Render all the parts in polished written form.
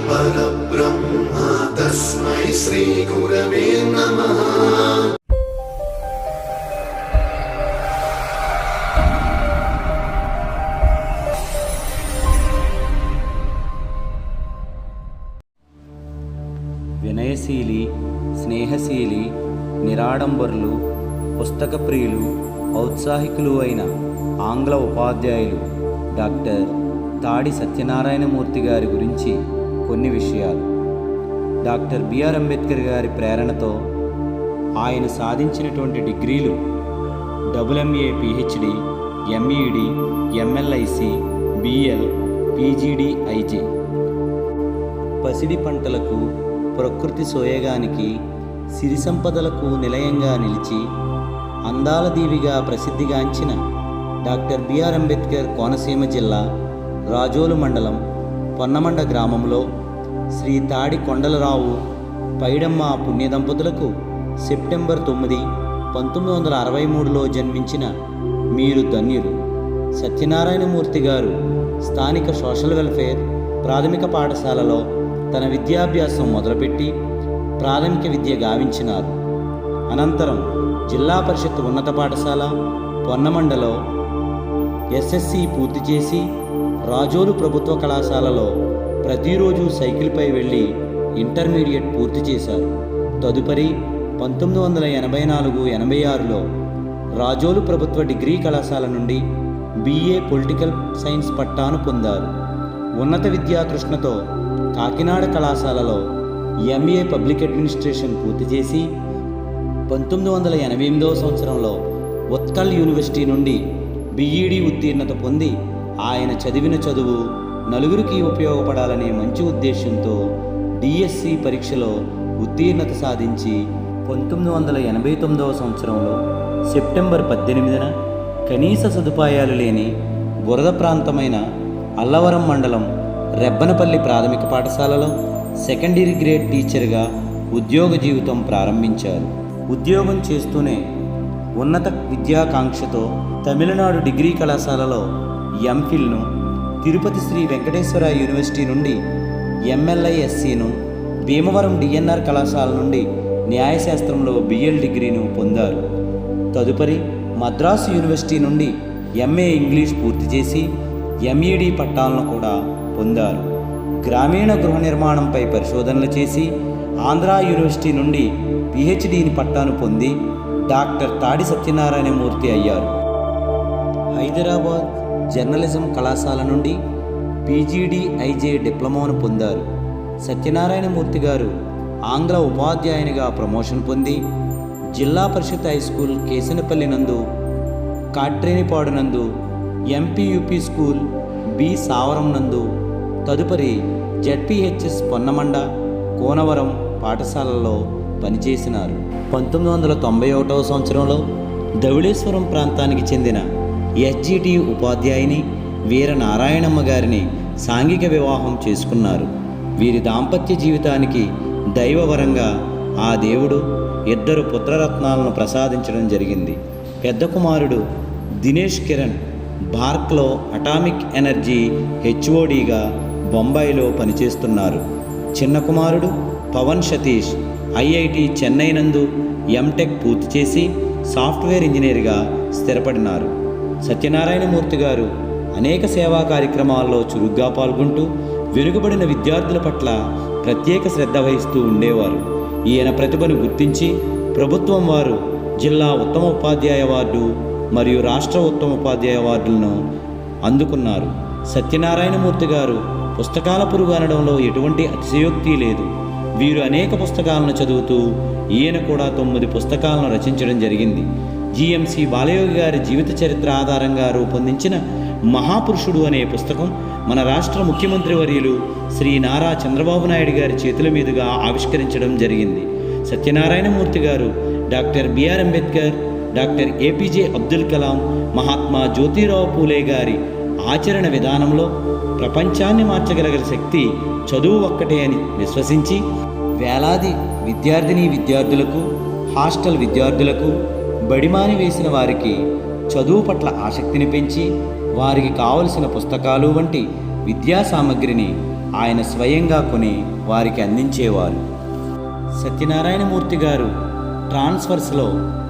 పరబ్రహ్మ తస్మై శ్రీ గురవే నమః. వినయశీలి, స్నేహశీలి, నిరాడంబరులు, పుస్తక ప్రియులు, ఔత్సాహికులు అయిన ఆంగ్ల ఉపాధ్యాయులు డాక్టర్ తాడి సత్యనారాయణమూర్తి గారి గురించి కొన్ని విషయాలు. డాక్టర్ బిఆర్ అంబేద్కర్ గారి ప్రేరణతో ఆయన సాధించినటువంటి డిగ్రీలు MA, PhD, MEd, MLIC, BL, PGD, IJ. పసిడి పంటలకు, ప్రకృతి సోయగానికి, సిరి సంపదలకు నిలయంగా నిలిచి అందాల దీవిగా ప్రసిద్ధిగాంచిన డాక్టర్ బిఆర్ అంబేద్కర్ కోనసీమ జిల్లా రాజోలు మండలం పొన్నమండ గ్రామంలో శ్రీ తాడి కొండలరావు పైడమ్మ పుణ్య దంపతులకు సెప్టెంబర్ 9, 1963లో జన్మించిన మీరు ధన్యులు. సత్యనారాయణమూర్తి గారు స్థానిక సోషల్ వెల్ఫేర్ ప్రాథమిక పాఠశాలలో తన విద్యాభ్యాసం మొదలుపెట్టి ప్రాథమిక విద్య గావించినారు. అనంతరం జిల్లా పరిషత్ ఉన్నత పాఠశాల పొన్నమండలో ఎస్ఎస్సి పూర్తి చేసి రాజోలు ప్రభుత్వ కళాశాలలో ప్రతిరోజు సైకిల్పై వెళ్ళి ఇంటర్మీడియట్ పూర్తి చేశారు. తదుపరి 1984-86లో రాజోలు ప్రభుత్వ డిగ్రీ కళాశాల నుండి బిఏ పొలిటికల్ సైన్స్ పట్టాను పొందారు. ఉన్నత విద్యా తృష్ణతో కాకినాడ కళాశాలలో ఎంఏ పబ్లిక్ అడ్మినిస్ట్రేషన్ పూర్తి చేసి 1988వ సంవత్సరంలో ఉత్కల్ యూనివర్సిటీ నుండి బిఈడి ఉత్తీర్ణత పొంది ఆయన చదివిన చదువు నలుగురికి ఉపయోగపడాలనే మంచి ఉద్దేశంతో డిఎస్సి పరీక్షలో ఉత్తీర్ణత సాధించి 1989వ సంవత్సరంలో సెప్టెంబర్ 18న కనీస సదుపాయాలు లేని బురద ప్రాంతమైన అల్లవరం మండలం రెబ్బనపల్లి ప్రాథమిక పాఠశాలలో సెకండరీ గ్రేడ్ టీచర్గా ఉద్యోగ జీవితం ప్రారంభించారు. ఉద్యోగం చేస్తూనే ఉన్నత విద్యాకాంక్షతో తమిళనాడు డిగ్రీ కళాశాలలో ఎంఫిల్ను, తిరుపతి శ్రీ వెంకటేశ్వర యూనివర్సిటీ నుండి ఎంఎల్ఐఎస్సిను, భీమవరం డిఎన్ఆర్ కళాశాల నుండి న్యాయశాస్త్రంలో బిఎల్ డిగ్రీను పొందారు. తదుపరి మద్రాసు యూనివర్సిటీ నుండి ఎంఏ ఇంగ్లీష్ పూర్తి చేసి ఎంఈడి పట్టాలను కూడా పొందారు. గ్రామీణ గృహ నిర్మాణంపై పరిశోధనలు చేసి ఆంధ్రా యూనివర్సిటీ నుండి పిహెచ్డిని పట్టాను పొంది డాక్టర్ తాడి సత్యనారాయణమూర్తి అయ్యారు. హైదరాబాద్ జర్నలిజం కళాశాల నుండి పిజిడి, ఐజే డిప్లొమాను పొందారు. సత్యనారాయణమూర్తి గారు ఆంగ్ల ఉపాధ్యాయునిగా ప్రమోషన్ పొంది జిల్లా పరిషత్ హై స్కూల్ కేసనపల్లి నందు, కాట్రేనిపాడు నందు, ఎంపీయూపీ స్కూల్ బి సావరం నందు, తదుపరి జెడ్పిహెచ్ఎస్ పొన్నమండ, కోనవరం పాఠశాలల్లో పనిచేసినారు. 1991వ సంవత్సరంలో ధవళేశ్వరం ప్రాంతానికి చెందిన ఎస్జిటి ఉపాధ్యాయుని వీరనారాయణమ్మ గారిని సాంఘిక వివాహం చేసుకున్నారు. వీరి దాంపత్య జీవితానికి దైవవరంగా ఆ దేవుడు 2 పుత్రరత్నాలను ప్రసాదించడం జరిగింది. పెద్ద కుమారుడు దినేష్ కిరణ్ బార్క్లో అటామిక్ ఎనర్జీ హెచ్ఓడిగా బొంబాయిలో పనిచేస్తున్నారు. చిన్న కుమారుడు పవన్ సతీష్ ఐఐటి చెన్నై నందు ఎంటెక్ పూర్తి చేసి సాఫ్ట్వేర్ ఇంజనీర్గా స్థిరపడినారు. సత్యనారాయణమూర్తి గారు అనేక సేవా కార్యక్రమాల్లో చురుగ్గా పాల్గొంటూ వెనుకబడిన విద్యార్థుల పట్ల ప్రత్యేక శ్రద్ధ వహిస్తూ ఉండేవారు. ఈయన ప్రతిభను గుర్తించి ప్రభుత్వం వారు జిల్లా ఉత్తమ ఉపాధ్యాయ అవార్డు మరియు రాష్ట్ర ఉత్తమ ఉపాధ్యాయ అవార్డులను అందుకున్నారు. సత్యనారాయణమూర్తి గారు పుస్తకాల పురుగు అనడంలో ఎటువంటి అతిశయోక్తి లేదు. వీరు అనేక పుస్తకాలను చదువుతూ ఈయన కూడా 9 పుస్తకాలను రచించడం జరిగింది. జిఎంసి బాలయోగి గారి జీవిత చరిత్ర ఆధారంగా రూపొందించిన మహాపురుషుడు అనే పుస్తకం మన రాష్ట్ర ముఖ్యమంత్రి వర్యులు శ్రీ నారా చంద్రబాబు నాయుడు గారి చేతుల మీదుగా ఆవిష్కరించడం జరిగింది. సత్యనారాయణమూర్తి గారు doctor BR Ambedkar, doctor APJ Abdul Kalam, Mahatma Jyotirao Phule గారి ఆచరణ విధానంలో ప్రపంచాన్ని మార్చగలిగిన శక్తి చదువు ఒక్కటే అని విశ్వసించి వేలాది విద్యార్థులకు, హాస్టల్ విద్యార్థులకు బడిమాని వేసిన వారికి చదువు పట్ల ఆసక్తిని పెంచి వారికి కావలసిన పుస్తకాలు వంటి విద్యా సామగ్రిని ఆయన స్వయంగా కొని వారికి అందించేవారు. సత్యనారాయణమూర్తి గారు ట్రాన్స్ఫర్స్లో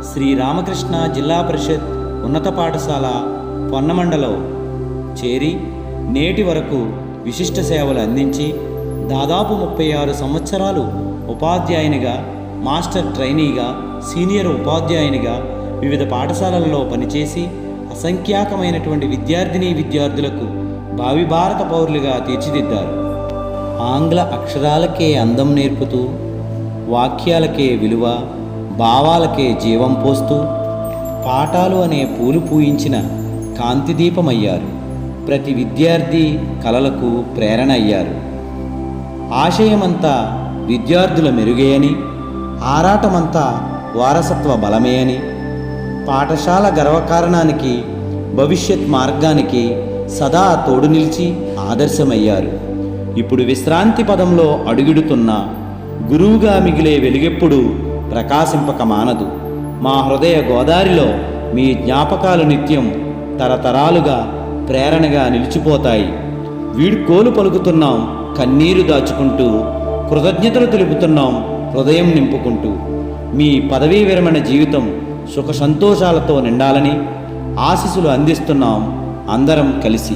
శ్రీ రామకృష్ణ జిల్లా పరిషత్ ఉన్నత పాఠశాల పొన్నమండలో చేరి నేటి వరకు విశిష్ట సేవలు అందించి దాదాపు 36 సంవత్సరాలు ఉపాధ్యాయునిగా, మాస్టర్ ట్రైనీగా, సీనియర్ ఉపాధ్యాయునిగా వివిధ పాఠశాలల్లో పనిచేసి అసంఖ్యాకమైనటువంటి విద్యార్థులకు భావి భారత పౌరులుగా తీర్చిదిద్దారు. ఆంగ్ల అక్షరాలకే అందం నేర్పుతూ, వాక్యాలకే విలువ, భావాలకే జీవం పోస్తూ పాఠాలు అనే పూలు పూయించిన కాంతిదీపమయ్యారు. ప్రతి విద్యార్థి కలలకు ప్రేరణ అయ్యారు. ఆశయమంతా విద్యార్థుల మెరుగే అని, ఆరాటమంతా వారసత్వ బలమే అని, పాఠశాల గర్వకారణానికి, భవిష్యత్ మార్గానికి సదా తోడు నిలిచి ఆదర్శమయ్యారు. ఇప్పుడు విశ్రాంతి పదంలో అడుగిడుతున్న గురువుగా మిగిలే వెలుగెప్పుడు ప్రకాశింపక మానదు. మా హృదయ గోదారిలో మీ జ్ఞాపకాలు నిత్యం తరతరాలుగా ప్రేరణగా నిలిచిపోతాయి. వీడ్కోలు పలుకుతున్నాం కన్నీరు దాచుకుంటూ, కృతజ్ఞతలు తెలుపుతున్నాం హృదయం నింపుకుంటూ. మీ పదవీ విరమణ జీవితం సుఖ సంతోషాలతో నిండాలని ఆశీస్సులు అందిస్తున్నాం అందరం కలిసి.